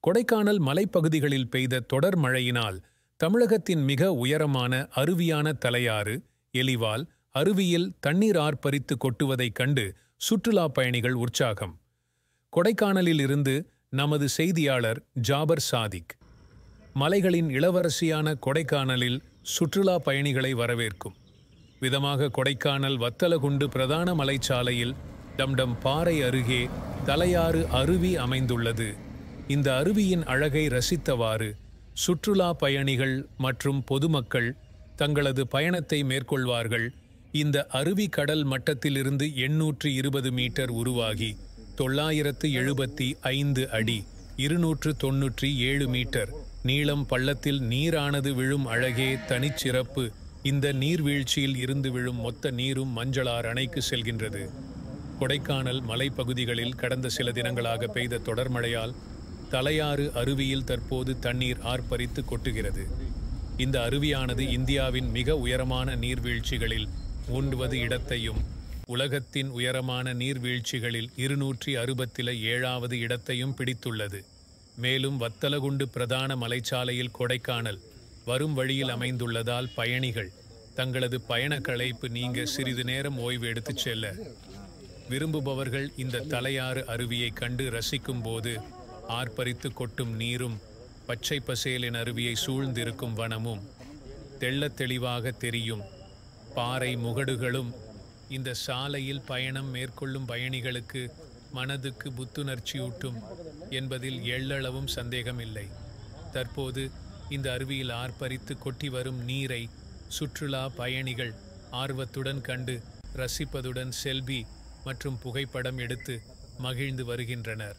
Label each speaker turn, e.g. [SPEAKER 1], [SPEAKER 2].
[SPEAKER 1] கொடைக்கானல் மலைப்பகுதிகளில் பெய்த தொடர் மழையினால் தமிழகத்தின் மிக உயரமான அருவியான தலையாறு எலிவால் அருவியில் தண்ணீர் ஆர்ப்பரித்து கொட்டுவதைக் கண்டு சுற்றுலா பயணிகள் உற்சாகம். கொடைக்கானலில் இருந்து நமது செய்தியாளர் ஜாபர் சாதிக். மலைகளின் இளவரசியான கொடைக்கானலில் சுற்றுலா பயணிகளை வரவேற்கும் விதமாக கொடைக்கானல் வத்தலகுண்டு பிரதான மலைச்சாலையில் டம்டம் பாறை அருகே தலையாறு அருவி அமைந்துள்ளது. இந்த அருவியின் அழகை ரசித்தவாறு சுற்றுலா பயணிகள் மற்றும் பொதுமக்கள் தங்களது பயணத்தை மேற்கொள்வார்கள். இந்த அருவி கடல் மட்டத்திலிருந்து 820 மீட்டர் உருவாகி 975 அடி 297 மீட்டர் நீளம் பள்ளத்தில் நீரானது விழும் அழகே தனிச்சிறப்பு. இந்த நீர்வீழ்ச்சியில் இருந்து விழும் மொத்த நீரும் மஞ்சளார் அணைக்கு செல்கின்றது. கொடைக்கானல் மலைப்பகுதிகளில் கடந்த சில தினங்களாக பெய்த தொடர் மழையால் தலையாறு அருவியில் தற்போது தண்ணீர் ஆர்ப்பரித்து கொட்டுகிறது. இந்த அருவியானது இந்தியாவின் மிக உயரமான நீர்வீழ்ச்சிகளில் 9வது இடத்தையும் உலகத்தின் உயரமான நீர்வீழ்ச்சிகளில் 267வது இடத்தையும் பிடித்துள்ளது. மேலும் வத்தலகுண்டு பிரதான மலைச்சாலையில் கொடைக்கானல் வரும் வழியில் அமைந்துள்ளதால் பயணிகள் தங்களது பயண களைப்பு நீங்க சிறிது நேரம் ஓய்வு எடுத்துச் செல்ல விரும்புபவர்கள் இந்த தலையாறு அருவியை கண்டு ரசிக்கும் போது ஆர்ப்பரித்து கொட்டும் நீரும் பச்சை பசேலின் அருவியை சூழ்ந்திருக்கும் வனமும் தெள்ளத் தெளிவாக தெரியும் பாறை முகடுகளும் இந்த சாலையில் பயணம் மேற்கொள்ளும் பயணிகளுக்கு மனதுக்கு புத்துணர்ச்சியூட்டும் என்பதில் எள்ளளவும் சந்தேகமில்லை. தற்போது இந்த அருவியில் ஆர்ப்பரித்து கொட்டி வரும் நீரை சுற்றுலா பயணிகள் ஆர்வத்துடன் கண்டு ரசிப்பதுடன் செல்பி மற்றும் புகைப்படம் எடுத்து மகிழ்ந்து வருகின்றனர்.